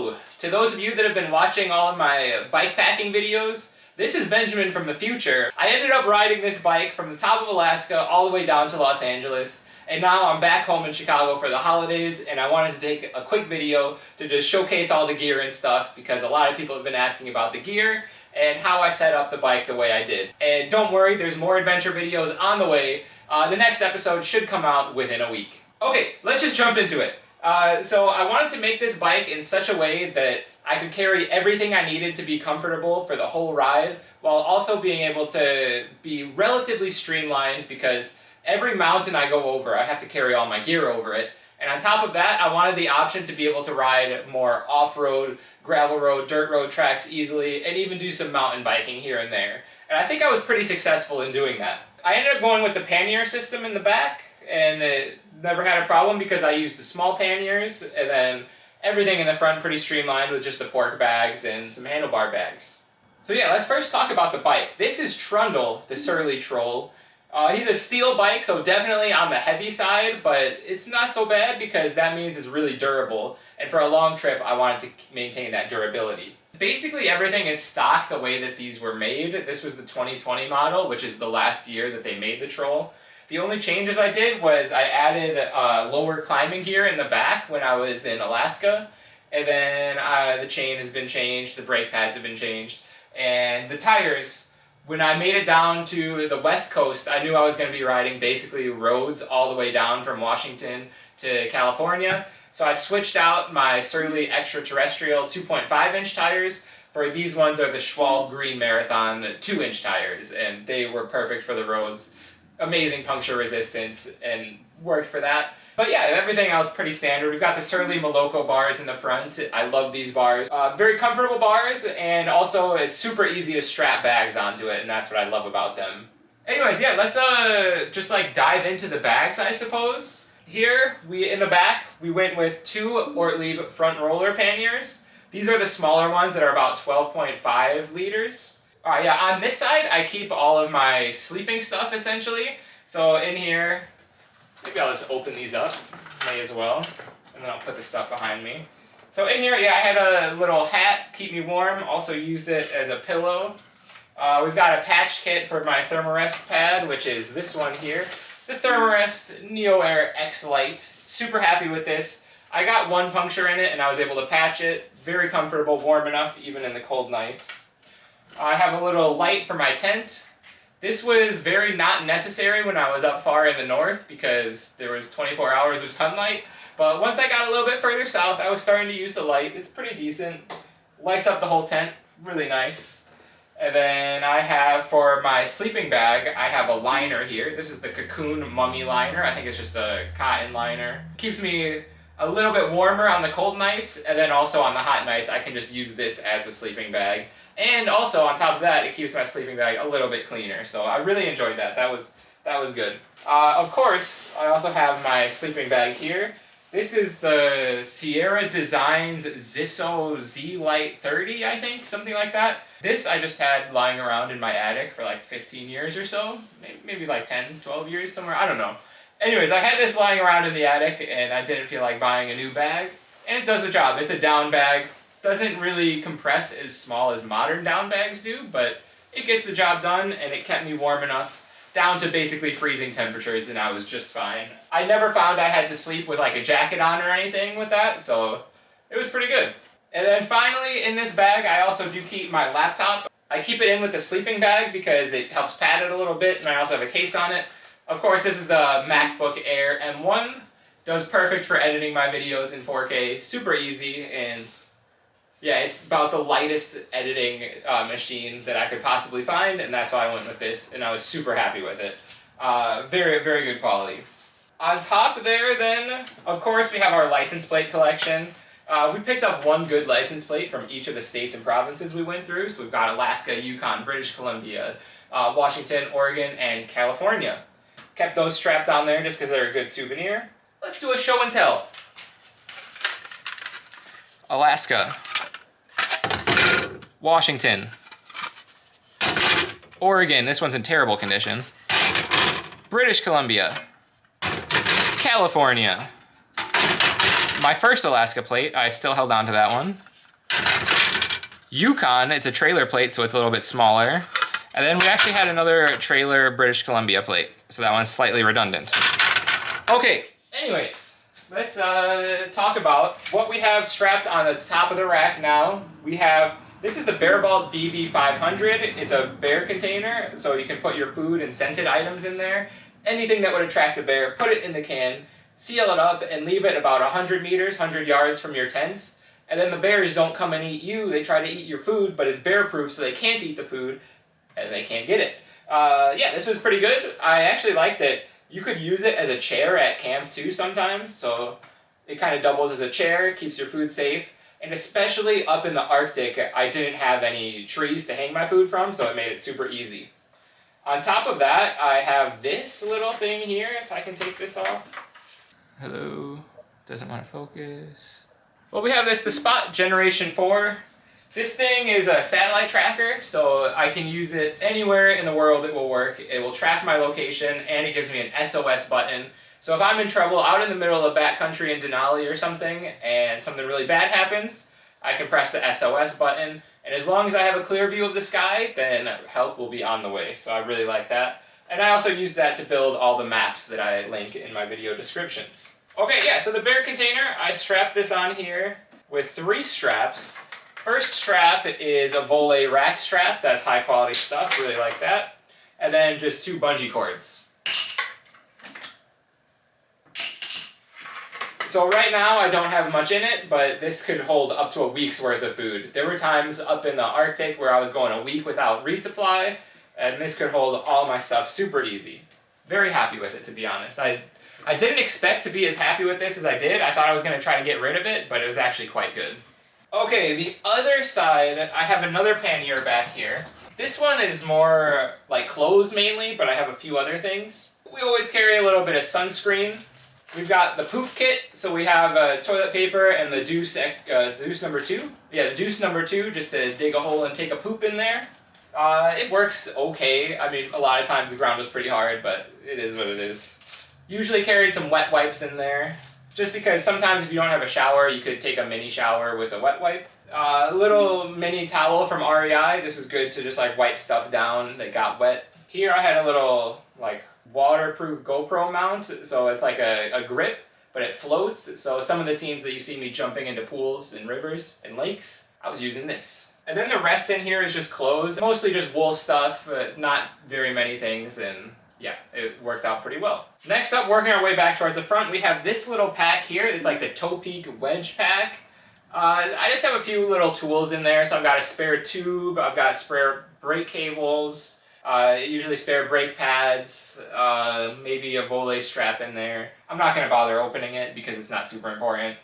Hello! To those of you that have been watching all of my bike packing videos, this is Benjamin from the future. I ended up riding this bike from the top of Alaska all the way down to Los Angeles, and now I'm back home in Chicago for the holidays, and I wanted to take a quick video to just showcase all the gear and stuff because a lot of people have been asking about the gear and how I set up the bike the way I did. And don't worry, there's more adventure videos on the way. The next episode should come out within a week. Okay, let's just jump into it. So I wanted to make this bike in such a way that I could carry everything I needed to be comfortable for the whole ride, while also being able to be relatively streamlined because every mountain I go over, I have to carry all my gear over it. And on top of that, I wanted the option to be able to ride more off-road, gravel road, dirt road tracks easily, and even do some mountain biking here and there. And I think I was pretty successful in doing that. I ended up going with the pannier system in the back, and it never had a problem because I used the small panniers, and then everything in the front pretty streamlined with just the fork bags and some handlebar bags. So yeah, let's first talk about the bike. This is Trundle, the Surly Troll. He's a steel bike, so definitely on the heavy side, but it's not so bad because that means it's really durable, and for a long trip I wanted to maintain that durability. Basically everything is stock the way that these were made. This was the 2020 model, which is the last year that they made the Troll. The only changes I did was I added lower climbing gear in the back when I was in Alaska, and then the chain has been changed, the brake pads have been changed, and the tires, when I made it down to the West Coast, I knew I was going to be riding basically roads all the way down from Washington to California, so I switched out my Surly Extraterrestrial 2.5-inch tires for these ones are the Schwalbe Green Marathon 2-inch tires, and they were perfect for the roads. Amazing puncture resistance and worked for that. But yeah, everything else pretty standard. We've got the Surly Moloko bars in the front. I love these bars. Very comfortable bars, and also it's super easy to strap bags onto it, and that's what I love about them. Anyways, yeah, let's just like dive into the bags, I suppose. Here, in the back, we went with 2 Ortlieb front roller panniers. These are the smaller ones that are about 12.5 liters. Yeah, on this side, I keep all of my sleeping stuff, essentially. So in here, maybe I'll just open these up, may as well, and then I'll put the stuff behind me. So in here, yeah, I had a little hat, keep me warm, also used it as a pillow. We've got a patch kit for my Thermarest pad, which is this one here. The Thermarest Neo Air X Lite. Super happy with this. I got one puncture in it, and I was able to patch it. Very comfortable, warm enough, even in the cold nights. I have a little light for my tent. This was very not necessary when I was up far in the north because there was 24 hours of sunlight. But once I got a little bit further south, I was starting to use the light. It's pretty decent. Lights up the whole tent. Really nice. And then I have, for my sleeping bag, I have a liner here. This is the Cocoon Mummy liner. I think it's just a cotton liner. Keeps me a little bit warmer on the cold nights, and then also on the hot nights, I can just use this as the sleeping bag. And also, on top of that, it keeps my sleeping bag a little bit cleaner. So I really enjoyed that. That was good. Of course, I also have my sleeping bag here. This is the Sierra Designs Zisso Z-Lite 30, I think, something like that. This I just had lying around in my attic for like 15 years or so. Maybe like 10, 12 years somewhere. I don't know. Anyways, I had this lying around in the attic, and I didn't feel like buying a new bag. And it does the job. It's a down bag. Doesn't really compress as small as modern down bags do, but it gets the job done, and it kept me warm enough down to basically freezing temperatures, and I was just fine. I never found I had to sleep with like a jacket on or anything with that, so it was pretty good. And then finally, in this bag, I also do keep my laptop. I keep it in with the sleeping bag because it helps pad it a little bit, and I also have a case on it. Of course, this is the MacBook Air M1. Does perfect for editing my videos in 4K. Super easy, and yeah, it's about the lightest editing machine that I could possibly find, and that's why I went with this, and I was super happy with it. Very, very good quality. On top there, then, of course, we have our license plate collection. We picked up one good license plate from each of the states and provinces we went through, so we've got Alaska, Yukon, British Columbia, Washington, Oregon, and California. Kept those strapped on there just because they're a good souvenir. Let's do a show and tell. Alaska. Washington. Oregon, this one's in terrible condition. British Columbia. California. My first Alaska plate, I still held on to that one. Yukon, it's a trailer plate, so it's a little bit smaller. And then we actually had another trailer British Columbia plate, so that one's slightly redundant. Okay, anyways, let's talk about what we have strapped on the top of the rack now. We have, this is the Bear Vault BV500. It's a bear container, so you can put your food and scented items in there. Anything that would attract a bear, put it in the can, seal it up, and leave it about 100 meters, 100 yards from your tent. And then the bears don't come and eat you, they try to eat your food, but it's bear-proof, so they can't eat the food, and they can't get it. Yeah, this was pretty good. I actually liked it. You could use it as a chair at camp too sometimes, so it kind of doubles as a chair, keeps your food safe. And especially up in the Arctic, I didn't have any trees to hang my food from, so it made it super easy. On top of that, I have this little thing here, if I can take this off. Hello, doesn't want to focus. Well, we have this, the Spot Generation 4. This thing is a satellite tracker, so I can use it anywhere in the world. It will work. It will track my location, and it gives me an SOS button. So if I'm in trouble out in the middle of backcountry in Denali or something, and something really bad happens, I can press the SOS button, and as long as I have a clear view of the sky, then help will be on the way. So I really like that. And I also use that to build all the maps that I link in my video descriptions. Okay, yeah, so the bear container, I strapped this on here with 3 straps. First strap is a Volley rack strap. That's high quality stuff, really like that. And then just 2 bungee cords. So right now I don't have much in it, but this could hold up to a week's worth of food. There were times up in the Arctic where I was going a week without resupply, and this could hold all my stuff super easy. Very happy with it, to be honest. I didn't expect to be as happy with this as I did. I thought I was going to try to get rid of it, but it was actually quite good. Okay, the other side, I have another pannier back here. This one is more like clothes mainly, but I have a few other things. We always carry a little bit of sunscreen. We've got the poop kit, so we have toilet paper and the deuce number 2. Yeah, the deuce number 2, just to dig a hole and take a poop in there. It works okay. I mean, a lot of times the ground was pretty hard, but it is what it is. Usually carried some wet wipes in there, just because sometimes if you don't have a shower, you could take a mini shower with a wet wipe. A little mini towel from REI. This was good to just like wipe stuff down that got wet. Here I had a little like waterproof GoPro mount, so it's like a grip, but it floats. So some of the scenes that you see me jumping into pools and rivers and lakes, I was using this. And then the rest in here is just clothes, mostly just wool stuff, not very many things, and yeah, it worked out pretty well. Next up, working our way back towards the front, we have this little pack here. It's like the Toe Peak wedge pack. I just have a few little tools in there. So I've got a spare tube, I've got spare brake cables, usually spare brake pads, maybe a Volley strap in there. I'm not going to bother opening it because it's not super important.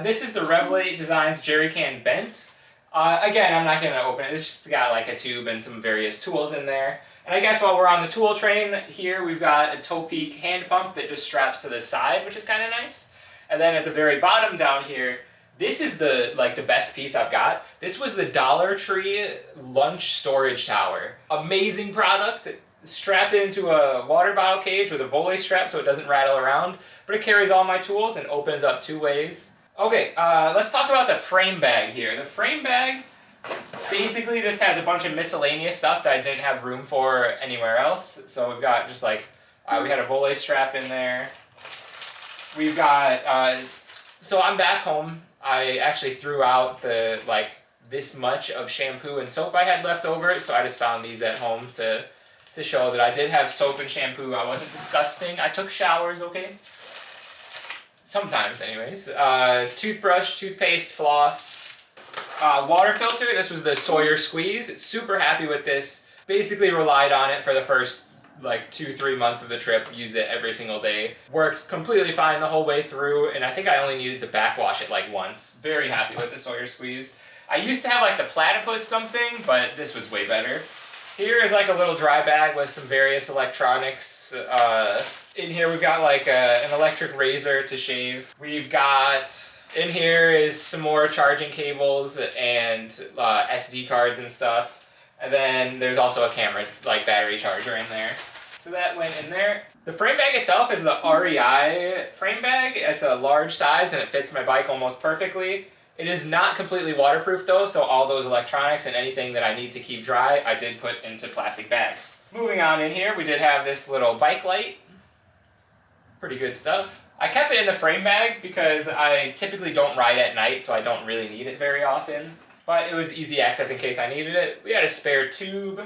This is the Revelate Designs Jerry Can Bent. Again, I'm not going to open it. It's just got like a tube and some various tools in there. And I guess while we're on the tool train here, we've got a Toe Peak hand pump that just straps to the side, which is kind of nice. And then at the very bottom down here, this is the best piece I've got. This was the Dollar Tree lunch storage tower. Amazing product. Strapped into a water bottle cage with a Volley strap so it doesn't rattle around, but it carries all my tools and opens up 2 ways. Okay, let's talk about the frame bag here. The frame bag basically just has a bunch of miscellaneous stuff that I didn't have room for anywhere else. So we've got just like, we had a Volley strap in there. We've got, so I'm back home. I actually threw out the, this much of shampoo and soap I had left over, so I just found these at home to show that I did have soap and shampoo. I wasn't disgusting. I took showers, okay? Sometimes, anyways. Toothbrush, toothpaste, floss. Water filter, this was the Sawyer Squeeze. Super happy with this. Basically relied on it for the first 2-3 months of the trip. Used it every single day. Worked completely fine the whole way through, and I think I only needed to backwash it once. Very happy with the Sawyer Squeeze. I used to have the Platypus something, but this was way better. Here is a little dry bag with some various electronics. In here we've got an electric razor to shave. We've got, in here is some more charging cables and SD cards and stuff. And then there's also a camera, battery charger in there. So that went in there. The frame bag itself is the REI frame bag. It's a large size and it fits my bike almost perfectly. It is not completely waterproof though, so all those electronics and anything that I need to keep dry, I did put into plastic bags. Moving on in here, we did have this little bike light. Pretty good stuff. I kept it in the frame bag because I typically don't ride at night, so I don't really need it very often. But it was easy access in case I needed it. We had a spare tube.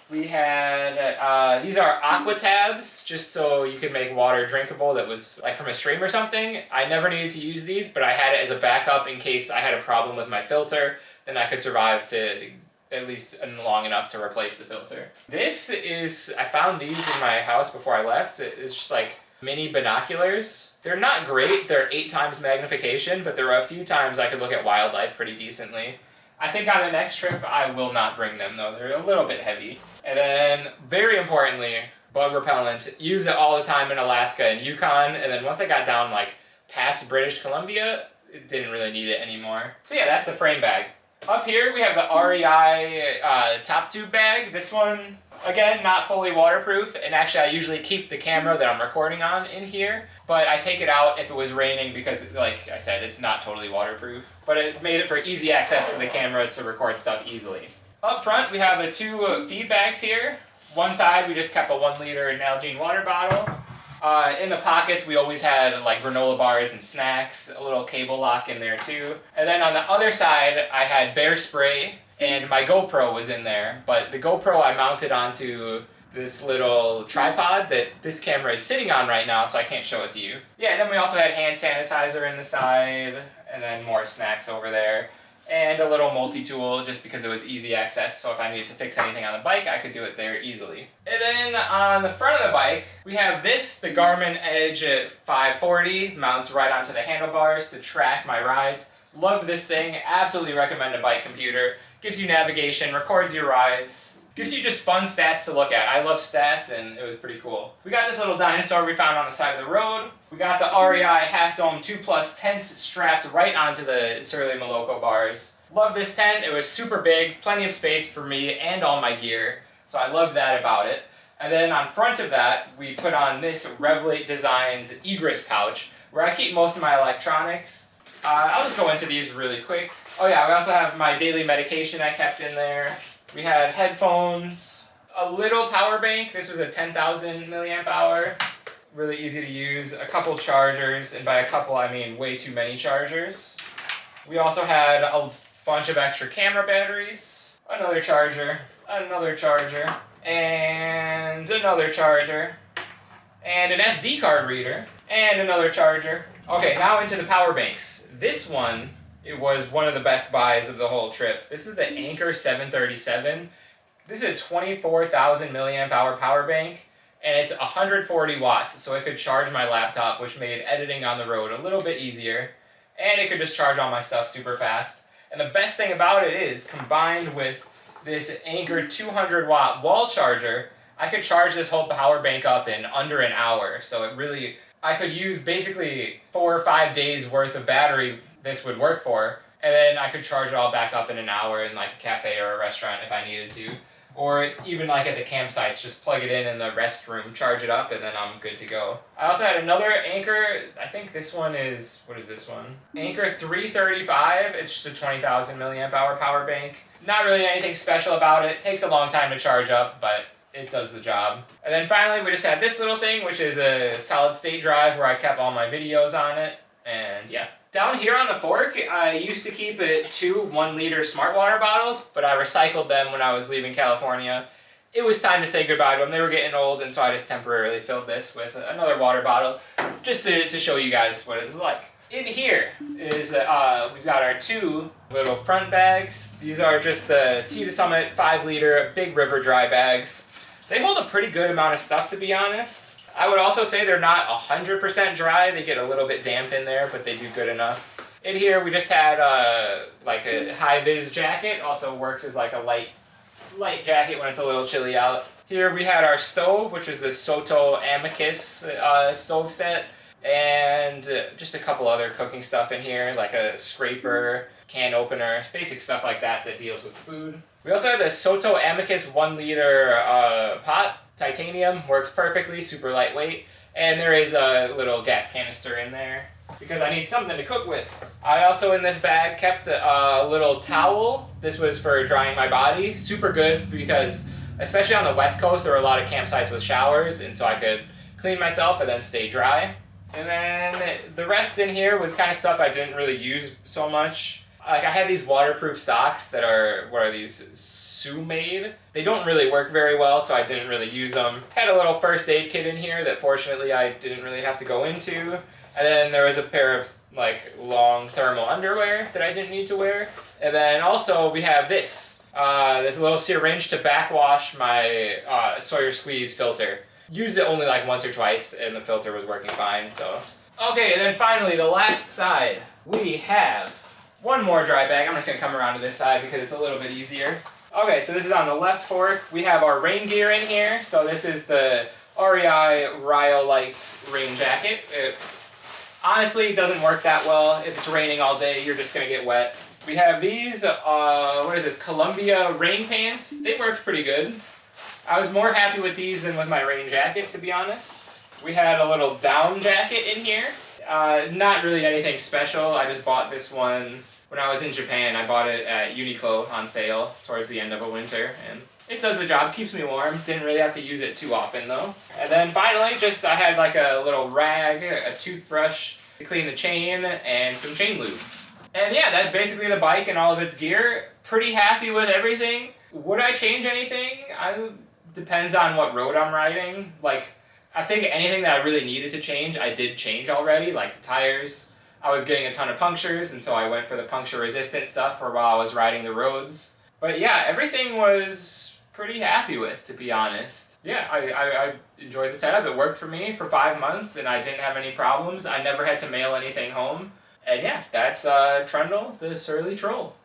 We had, these are aqua tabs, just so you can make water drinkable that was like from a stream or something. I never needed to use these, but I had it as a backup in case I had a problem with my filter. Then I could survive to at least long enough to replace the filter. This is, I found these in my house before I left. It's just like mini binoculars. They're not great, they're 8 times magnification, but there are a few times I could look at wildlife pretty decently. I think on the next trip I will not bring them though, they're a little bit heavy. And then, very importantly, bug repellent. Use it all the time in Alaska and Yukon, and then once I got down like past British Columbia, it didn't really need it anymore. So yeah, that's the frame bag. Up here we have the REI top tube bag. This one, again, not fully waterproof, and actually I usually keep the camera that I'm recording on in here, but I take it out if it was raining because, like I said, it's not totally waterproof. But it made it for easy access to the camera to record stuff easily. Up front we have the 2 feed bags here. One side we just kept a 1 liter Hygiene water bottle. In the pockets we always had like granola bars and snacks, a little cable lock in there too. And then on the other side I had bear spray, and my GoPro was in there, but the GoPro I mounted onto this little tripod that this camera is sitting on right now, so I can't show it to you. Yeah, and then we also had hand sanitizer in the side, and then more snacks over there, and a little multi-tool just because it was easy access, so if I needed to fix anything on the bike, I could do it there easily. And then on the front of the bike, we have this, the Garmin Edge 540, mounts right onto the handlebars to track my rides. Love this thing, absolutely recommend a bike computer. Gives you navigation, records your rides, gives you just fun stats to look at. I love stats, and it was pretty cool. We got this little dinosaur we found on the side of the road. We got the REI Half Dome 2+ tent strapped right onto the Surly Moloko bars. Love this tent. It was super big, plenty of space for me and all my gear, so I loved that about it. And then on front of that, we put on this Revlate Designs egress pouch, where I keep most of my electronics. I'll just go into these really quick. Oh yeah, we also have my daily medication I kept in there. We had headphones, a little power bank. This was a 10,000 milliamp hour. Really easy to use. A couple chargers, and by a couple I mean way too many chargers. We also had a bunch of extra camera batteries, another charger, and another charger, and an SD card reader, and another charger. Okay, now into the power banks. This one, it was one of the best buys of the whole trip. This is the Anker 737. This is a 24,000 milliamp hour power bank, and it's 140 watts, so it could charge my laptop, which made editing on the road a little bit easier, and it could just charge all my stuff super fast. And the best thing about it is, combined with this Anker 200 watt wall charger, I could charge this whole power bank up in under an hour, so it really, I could use basically 4 or 5 days worth of battery this would work for, and then I could charge it all back up in an hour in like a cafe or a restaurant if I needed to. Or even like at the campsites, just plug it in the restroom, charge it up, and then I'm good to go. I also had another Anker, I think this one is, what is this one? Anker 335, it's just a 20,000 milliamp hour power bank. Not really anything special about it, takes a long time to charge up, but it does the job. And then finally we just had this little thing, which is a solid state drive where I kept all my videos on it, and yeah. Down here on the fork, I used to keep 2 1-liter smart water bottles, but I recycled them when I was leaving California. It was time to say goodbye to them. They were getting old, and so I just temporarily filled this with another water bottle, just to show you guys what it's like. In here is, we've got our 2 little front bags. These are just the Sea to Summit 5-liter Big River dry bags. They hold a pretty good amount of stuff, to be honest. I would also say they're not 100% dry. They get a little bit damp in there, but they do good enough. In here, we just had like a high-vis jacket. Also works as like a light jacket when it's a little chilly out. Here we had our stove, which is the Soto Amicus stove set, and just a couple other cooking stuff in here, like a scraper, can opener, basic stuff like that that deals with food. We also had the Soto Amicus 1-liter pot. Titanium, works perfectly, super lightweight, and there is a little gas canister in there. because I need something to cook with. I also in this bag kept a little towel. This was for drying my body. Super good because especially on the West Coast there were a lot of campsites with showers, and so I could clean myself and then stay dry. And then the rest in here was kind of stuff I didn't really use so much. Like I had these waterproof socks that are, what are these, Sue-made? They don't really work very well, so I didn't really use them. Had a little first aid kit in here that fortunately I didn't really have to go into. And then there was a pair of like long thermal underwear that I didn't need to wear. And then also we have this. This little syringe to backwash my Sawyer Squeeze filter. Used it only like once or twice and the filter was working fine, so. Okay, and then finally the last side. We have one more dry bag. I'm just gonna come around to this side because it's a little bit easier. Okay, so this is on the left fork. We have our rain gear in here. So this is the REI Rhyolite rain jacket. It honestly doesn't work that well. If it's raining all day, you're just gonna get wet. We have these, what is this, Columbia rain pants. They worked pretty good. I was more happy with these than with my rain jacket, to be honest. We had a little down jacket in here. Not really anything special. I just bought this one when I was in Japan. I bought it at Uniqlo on sale towards the end of a winter, and it does the job, keeps me warm. Didn't really have to use it too often though. And then finally, I had like a little rag, a toothbrush to clean the chain, and some chain lube. And yeah, that's basically the bike and all of its gear. Pretty happy with everything. Would I change anything? Depends on what road I'm riding. Like, I think anything that I really needed to change, I did change already, like the tires. I was getting a ton of punctures, and so I went for the puncture-resistant stuff for while I was riding the roads. But yeah, everything was pretty happy with, to be honest. Yeah, I enjoyed the setup. It worked for me for 5 months, and I didn't have any problems. I never had to mail anything home. And yeah, that's Trundle, the Surly Troll.